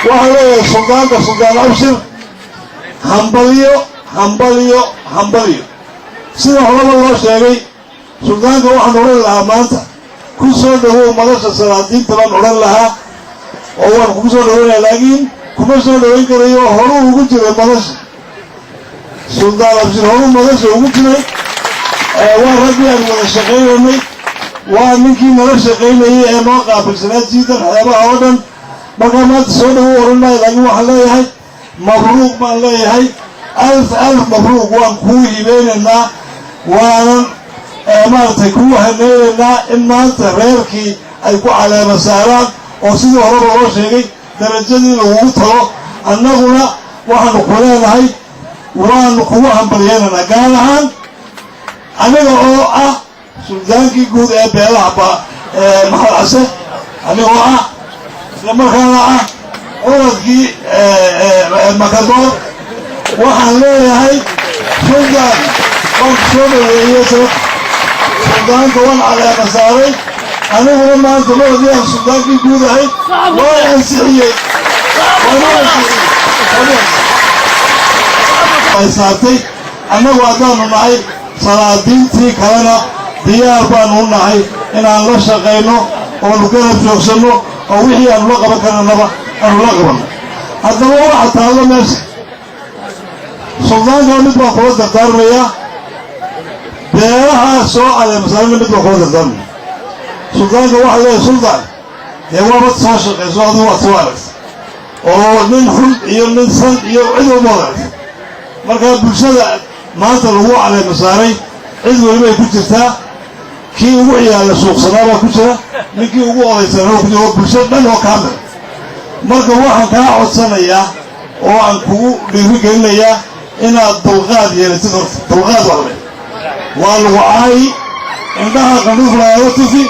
وحليه سلطان أبشر همبليو سيدا حلال الله شيئا سلطانك waxaan oran lahaa maanta ku soo dhawow madasha salaadiinta baan oran lahaa oo waan ku soo dhaweynaa laakiin kuma soo dhaweyn karayo hore ugu jiray madasha sultaan abshir hore madasha ugu jiray waa ragii aan wada shaqeynay waa ninkii nala shaqeynayay ee noo qaabilsanaa jiidan waxyaabaha oo dhan markaa maanta soo dhawow oran maayo laakiin waxaan leeyahay mabruuq baan leeyahay alf mabruuq waan kuu hibeynaynaa waanan maaragtay kuu haneeyaynaa in maanta reerkii ay ku caleema saaraan oo sidii horeba loo sheegay darajadii lagugu tago annaguna waxaanu ku leenahay waanu kugu hambalyeynaynaa gaar ahaan aniga oo ah suldaankii guud ee beelaha maxamed case anigoo ah isla markaana ah oradkii makadoor waxaan leeyahay suldaan waan ku soo dhaweeyey suldaanka waan caleema saaray aniguna maanta maodiyaan suldaankii guud ahay waa ansixiyey ay saartay annagu haddaanu nahay salaadiintii kalena diyaar baanu nahay inaan la shaqayno oonu garab joogsanno oo wixii aanu la qaban karnaba aanu la qabanno haddaba waxa taallo meesha suldaanka mid baan kula dardaarmayaa beelaha soo caleema saarana mid baan kula dardaarmaya suldaanka waxaa leeyahay suldaan dee waabad soo shaqayso adigu waad soo aragta oo nin xun iyo nin san iyo cid walba aragta markaa bulshada maanta lagu caleema saaray cid welibay ku jirtaa kii ugu ciyaala suuqsanaa baa ku jira ninkii ugu odaysanaa ku jira oo bulshada dhan oo kaamil marka waxaan kaa codsanayaa oo aan kugu dhiirigelinayaa inaad dulqaad yeelatid horta dulqaad waqle waa lagu caayi indhaha qandhuflaaga tufi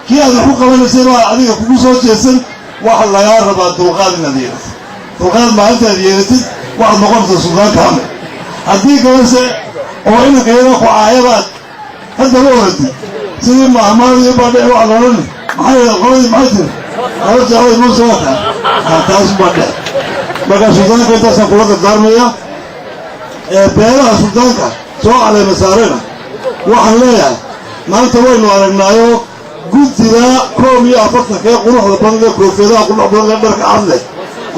kii aad wax ku qabanaysay baa adiga kugu soo jeesan waxa lagaa rabaa dulqaad inaad yeelatid dulqaad maalintaad yeelatid waxaad noqonaysaa sultaan kaamil haddii kalese oo inankayada ku caayabaad hadda la oratid sidii mahmaadiyo baadhe waa loolani qoladii maxay tiri ala jeclay muuse wataa taas baadhe markaa suldaanka intaasaan kula dardaarmaya beelaha suldaanka soo caleema saarena waxaan leeyahay maanta waynu aragnaayo guddiga 41 ee quruxda badan ee koofiyadaha qurux badan ee dharka cadle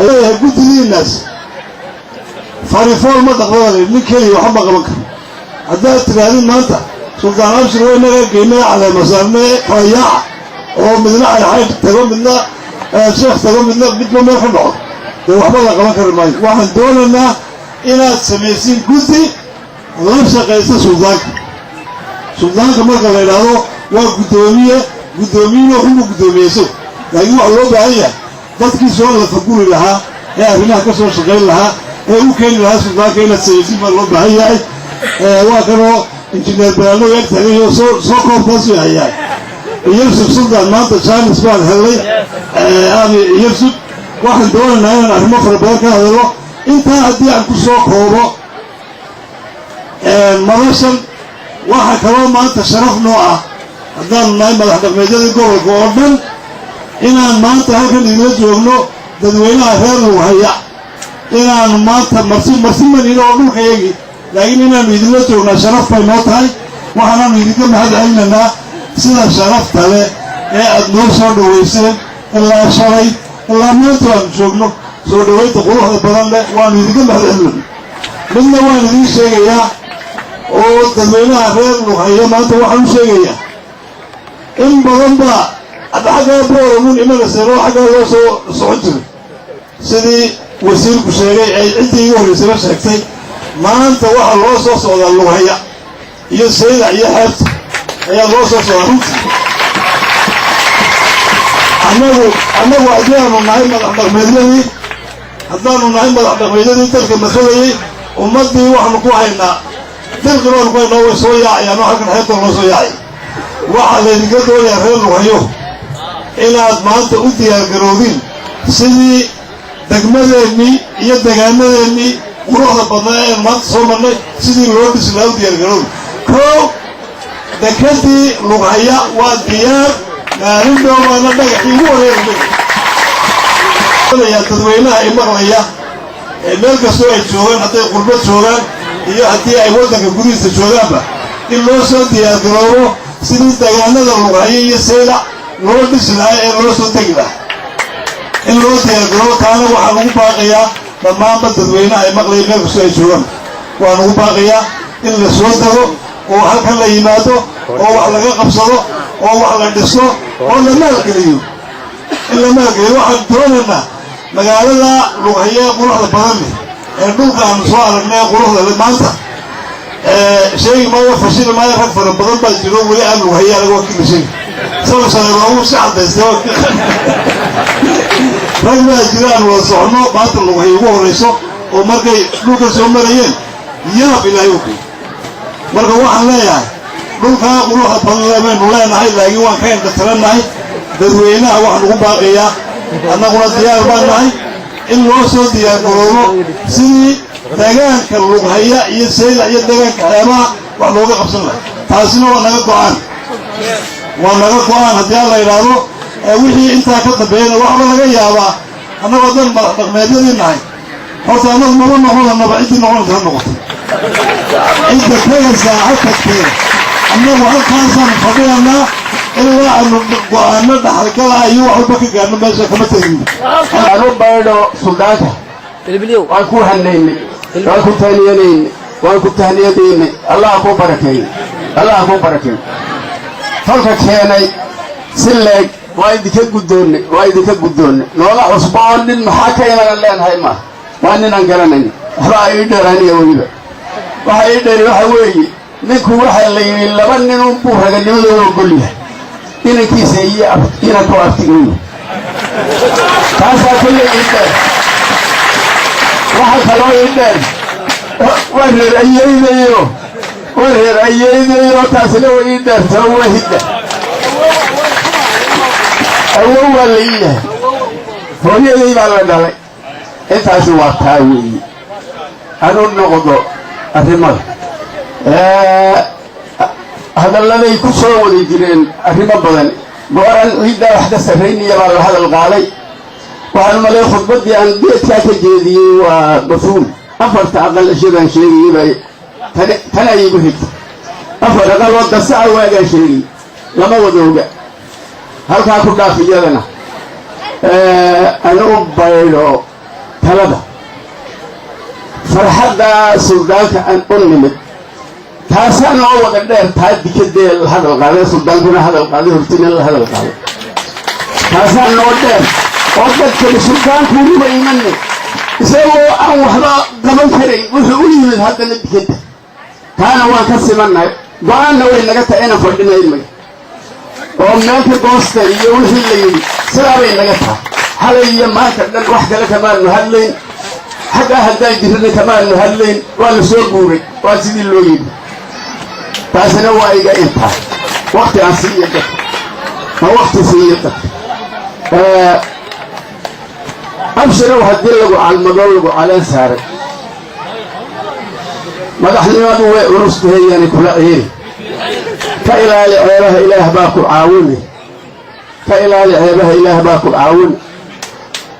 ayaa leeyahay guddigiinaas farifool ma dhaqdada nin keliya waxba qaban karo haddaad tirahdin maanta sultaan abshir way naga geynay caleema saarnay kala yaaca oo midna ayxayd tago midna sheekh tago midba meel ka dhaco dee waxba la qaban kari maayo waxaan doonaynaa inaad samaysiin guddi la shaqaysa suldaanka marka la yidhaahdo waa guddoomiyena waxugu guddoomiyeyso laakiin waxa loo baahan yahay dadkii soo lafaguri lahaa ee arrimaha ka soo shaqayn lahaa ee u keeni lahaa suldaanka inaad samaysiin baa loo baahan yahay waa kanoo injineer balaano ag tagayo soo koobkaasuu hayaa iyarsug suldaan maanta jaanis baan helnay iyarsug waxaan doonaynaa inaan arrimo fara badan ka hadalo intaa haddii aan ku soo koobo madashan waxa kaloo maanta sharaf noo ah haddaanu nahay madax dhaqmeedyadii gobolka oo dhan inaan maanta halkan idinla joogno dadweynaha reer lughaya inaanu maanta marsi manino oo dhulka yagi laakiin inaanu idinla joognaa sharaf bay noo tahay waxaanaanu idinka mahad celinaynaa sida sharafta leh ee aad noo soo dhaweyseen ilaa shalay ilaa maanta waanu joogno soo dhaweynta quruxda badan leh waanu idinka mahad celinayna midna waan idiin sheegayaa oo dadweynaha reer lughaya maanta waxaan u sheegayaa in badan baa xaggaa booramuun imanayseeno xaggaa loo soo socon jiray sidii wasiirku sheegay ay ciddii igu horreysaba sheegtay maanta waxaa loo soo socdaa lughaya iyo sayda iyo xeebta ayaa loo soo socdaa runtii annagu haddaanu nahay madax dhaqmeedyadii dalka matalayay ummaddii waxaanu ku haynaa dalki baanu ku haynaa way soo yaacayaan oo halkan xeebta loo soo yaacay waxaa laydinka doonayaa reer lughayo inaad maanta u diyaargaroodin sidii degmadeennii iyo degaanadeennii quruxda badnaa ean maanta soo marnay sidii loo dhisi lahaa u diyaargaroobi koow dekadii lughaya waa diyaar maalin dhoobaana dhagaxii ugu horeeya يا تدوينها إمرأة ملك سوء الجوان حتى قربت جوان هي حتى أيوتك الجديد الجوان إلا صوت يا كرارو سنين تجانا للرعية يسيلا نور بسلاء نور صوت كذا إلا صوت يا كرارو كانوا وحنو باقيا لما بدوينها إمرأة ملك سوء الجوان وحنو باقيا إلا صوته وحكى الله يماته وحلقة قبصه وحلقة دسه ولا ملك اليوم إلا ملك واحد دوننا مقالة لغية قروح البرامي النوك عن سؤال إنها قروح للمانتا شيء ما يفصل ما يفكر البرامي بس يقول لي أنا لغية لغوة كل شيء سوى سنوات ساعة استوى رجل الجيران والصحنة بعض اللغية وهو رئيسه ومركي نوك سومريين ياب إلى يوكي مركي واحد لا يعني نوك قروح البرامي ولا نحي لا يوان كان كثران نحي dadweynaha wax lagu baaqiyaa annaguna diyaar baan nahay in loo soo diyaar garoobo sidii deegaanka lughaya iyo sayla iyo deegaanka xeebaha wax looga qabsan lahaa taasina waa naga go'aan haddii aan la yidhaahdo wixii intaa ka dambeeyana waxba laga yaabaa annagoo dan madax dhaqmeedyadii nahay horta annagu maba noqonanaba ciddii noqonaysa ha noqoto cidda tegaysaa ha tagtee annagu halkaasaan fadhiyanaa إلا أن ندخل أيوة وبكي قالوا ما شاء كم تجيب. أنا بيرو سوداته. وأكو هنيني. وأكو ثانيين. وأكو ثانيين. الله أكو بركين. الله أكو بركين. فلك كياني سلك وايدك قدوني. نولا عصبان المحاكي من اللين هاي ما. وأني نقرنني. رأي دراني أولي. وهاي دري وحوي. نكو وحلي لبني نبوه هذا اليوم يقول إنك سيء إنك أفتقون كاسا كل إنتر واحد خلوه إنتر ورر أيّي ذيو تاسلوه إنتر سوه هدى أول اللي هو يلي بالله إنت أسوى تاوي أنا نقضو أتمر هذا الذي كسر وليجرين أريما بدن بوران هيدا واحدة سفرين يبغى هذا الغالي وأنا ما لي خطبتي عن بيت كاتب جدي ومفهوم أفرت أقل شيء شيء تنا يقول أفرت أقل وقت الساعة وأقل شيء لما ودوجا هل كاكو دافي جلنا أنا أبايلو ثلاثة فرحة سوداك أن أنمت تاسان هو قدر تادي كده هذا القاضي سلطان كنا هذا القاضي هرتنا هذا القاضي تاسان نودر وقت كده سلطان كوني ما يمني يسوي أو هذا قبل كري وحولي من هذا اللي كده كان هو كسبنا قال لو إنك تأنا فردنا يلمي ومنك قصة يقول اللي سلام إنك هذا يوم كده واحد لك كمان هاللين حتى هذا يجري كمان هاللين ولا سوبوري واسيد اللوين تاسنا وايجا إنت وقت عصيرك ما وقت سيرتك أبشروا هدلوا على المدلوا على سارك ما دحني ما دوي ورست هي يعني كل غير كإله لعيبه إله باكو عاوني كإله لعيبه إله باكو عاوني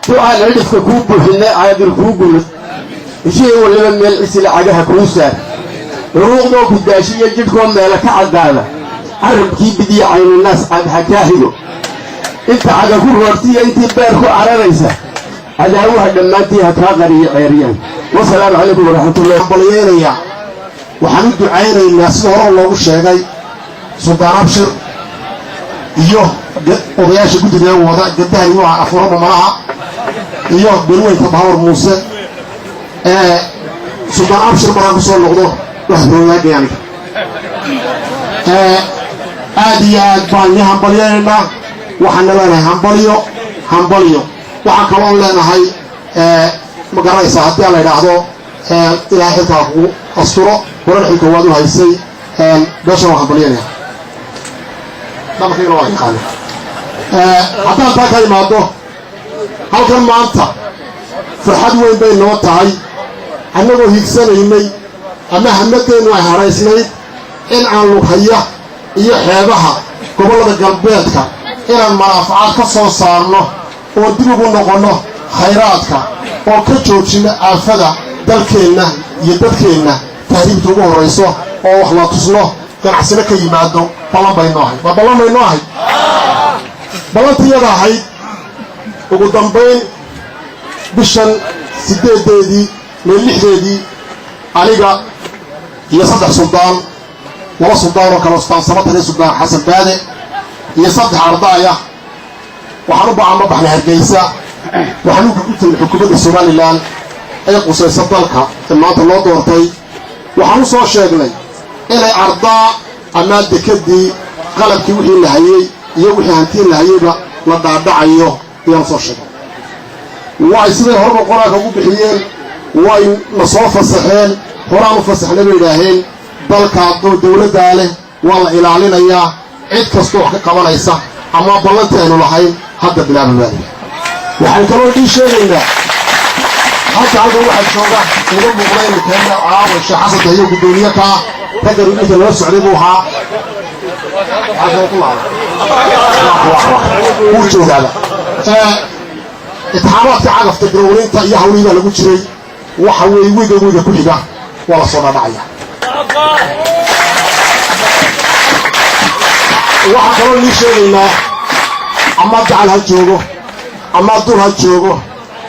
دعاء نعرف كوب وحنا عاد الكوب شيء ولا من الإسلام عجها كوسا روضو بداشية جدكم مالك عدالة عرب كي بدي عين الناس عاد حكاهلو انت عجا كورتي انت باركو على رئيسه هذا هو لما انت هتغري عيريان والسلام عليكم ورحمة الله وبركاته وحمد عين الناس هو الله الشيخي سلطان أبشر إيوه odayaasha guddiga wada gabdhaha iyo afurama malaha iyo bilway tabawar muuse suuqa abshir maraan soo noqdo wax rooyaan aad iyo aad baan hambalyeena waxaan leenahay hambalyo waxaan kaloo leenahay ma garanaysa haddii la yiraahdo ilaahay xilka ku asturo waran xilka waad u haysay beesha waxaan hambalyeena dhamakayna waa yaqaan haddaan taa ka imaado halkan maanta farxad weyn bay noo tahay annagoo higsanaynay ama hamadeennu ay haraysnayd in aan lughaya iyo xeebaha gobollada galbeedka inaan manaafacaad ka soo saarno oo dib ugu noqonno khayraadka oo ka joojina aafada dalkeenna iyo dadkeenna tahriibta ugu horrayso oo wax la tusno ganacsina ka yimaado ballan baynoo ahayd waa ballan baynoo ahayd ballantiyada ahayd ugu dambayn bishan 8deedii iyo 6deedii aniga iyo 3 suldaan laba suldaan oo kale Sultaan Samatar iyo Suldaan Xasan Baade iyo 3 ardaaya waxaan u baahan baxnay Hargeysa waxaan u gudbay xukuumadda Soomaaliland ay qusayso dalka maanta loo doortay waxaan u soo sheegnay inay ardaa ama dekadii qalabkii wixii la hayay iyo wixii hantii la hayayba la dhaadhacayo ayaan soo sheegnay way sidii hore qoraalka ugu bixiyeen way na soo fasaxeen horaan u fasaxnay bay yiraahdeen dalka dawladda leh waa la ilaalinayaa cid kasta wax ka qabanaysa ama ballanteenu lahayn hadda bilaabay waxaan kaloo idin sheegaynaa halka waxaa jooga ugu muuqdeen keena caawa shaxasada iyo gudoomiye ka ragga inta loo socday buu ahaa wuu joogaa itixaamaadka cagafta garoweynta iyo hawlihiiba lagu jiray waxa weeye wiiga ku xiga waa la soo dhaadhacaya waxaan kaloo idin sheegaynaa ama gacal ha joogo ama dur ha joogo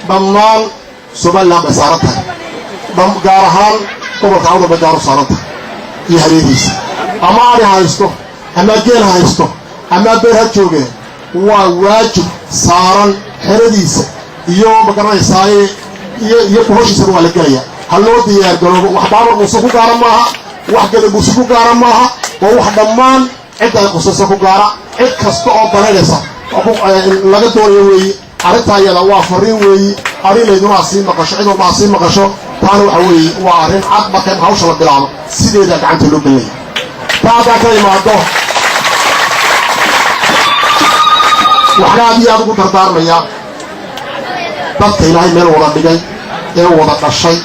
dhammaan Soomaaliland bay saaran tahay gaar ahaan gobolka Awdal bay gaar u saaran tahay iyo hareerihiisa ama ari haysto ama geel haysto ama beer ha joogeen waa waajib saaran xeradiisa iyo magaranaysaa iyo kuhoshiisa waa la gelaya hal loo diyaar garoobo wax baaba musu ku gaara maaha wax gada musu ku gaara maaha oo wax dhammaan cid ay qosayso ku gaara cid kasta oo baranaysa laga doonayo weeye arrinta ayada waa fariin weeye arileeduna sii maqasho cidoo ma sii maqasho taana waxa weeye waa arrin cad marka hawsha la bilaabo sideeda gacanta loo galay taada ka imaado waxaad iyo ugu dardaarmaya dadka Ilaahay meel wada dhigay ee wada dhashay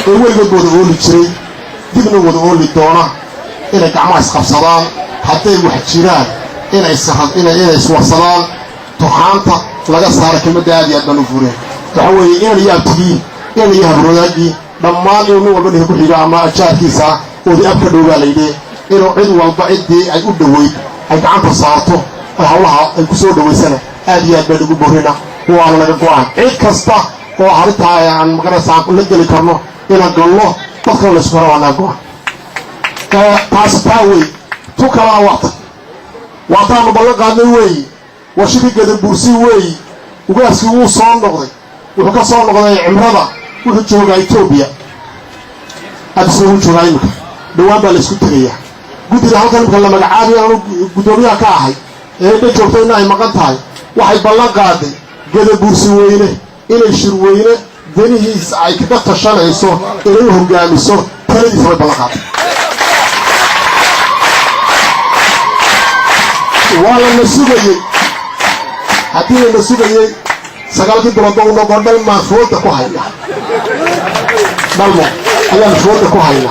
ee weligood wada ooli jiray dibna wada ooli doona inay gacmaha isqabsadaan hadday wax jiraan inay iswarsadaan tuxaanta laga saaro kelmadda aad iyo aad baan u fureen waxa weeye inay yaabtigiin inay habroodaagii dhammaan inuu walba dhihi ku xiga ama ajaarkiisa oo di abka dhowaa layidhi inuu cid walba ciddii ay u dhoweyd ay gacanta saarto hawlaha ay ku soo dhaweysana aad iyo aad baan ugu boorina waana laga go'an cid kasta oo arrintaa aan maqanaysaa la geli karno inaan galno dadka la isku haro waa go'an taas taawey tu kalaa waataanu ballan qaadnay weeye warshadii Gadabursi weeye ugaaskii wuu soo noqday wuxuu ka soo noqday cimrada wuxuu joogaa Ethiopia absoo wuu joogaa imika dhawaan baa la isku tagayaa guddiga halkan imika la magacaabiyo gudoomiyaha ka ahay ee joogtay inay maqan tahay waxay ballan qaaday Gadabursi weyne inay shir weyne danihiisa ay kaga tashanayso inay hogaamiso taladiisa way ballan qaaday wala nasugayay haddii la nasugayay sagaalkii bilood oo noqon dhalma fooda ku hayna dhalmo ayaan fooda ku hayna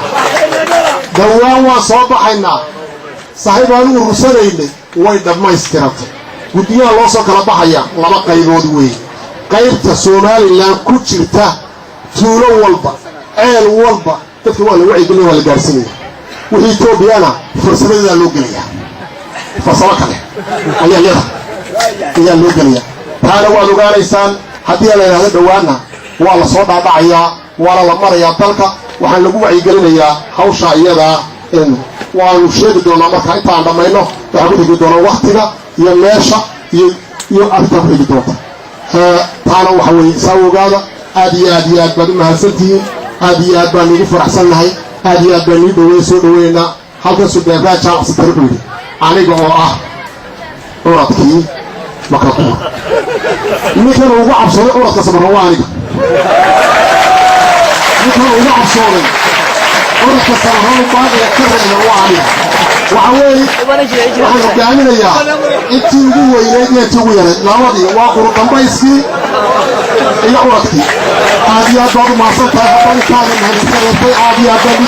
dawaan waa soo baxaynaa saaxiibaan u rursanaynay way dhammaystiratay guddiyaha loo soo kala baxaya laba qaybood weey qaybta Soomaaliland ku jirta tuulo walba ceel walba dadka waa la wacyigelin waa la gaarsiinaya wixii Ethiopiana fursadada loo gelaya fasala kale ayaa loo gelaya taana waad ogaanaysaan haddii la yiraahdo dhawaana waa la soo dhaadhacayaa waa la marayaa dalka waxaan lagu wacyigelinayaa hawsha iyada waanu sheegi doonaa marka intaan dhamayno waxaan ku dhigi doonaa waqtiga iyo meesha iyo arrinta ku dhigi doonta taana waxa weeye sawirgaada aad iyo aad baad u mahadsantihiin aad iyo aad baan ugu faraxsanahay aad iyo aad baan u dhaweey soo dhaweynaa halka suudeebaa jaamacad tarbiya aniga oo ah oradkii makaquur ninkan ugu cabsaday oradka sabarwaaniga ninkan ugu cabsaday oradka sabarwaan baaqaya ka reeba waaniga waxa weeye waxaan hogaaminayaa intii ugu weyneed iyo intii ugu yareed labadii waa quru dambayskii iyo oradkii aad iyo aad baad u mahadsan tahay haddana intaana mahadsantahay aad iyo aad baad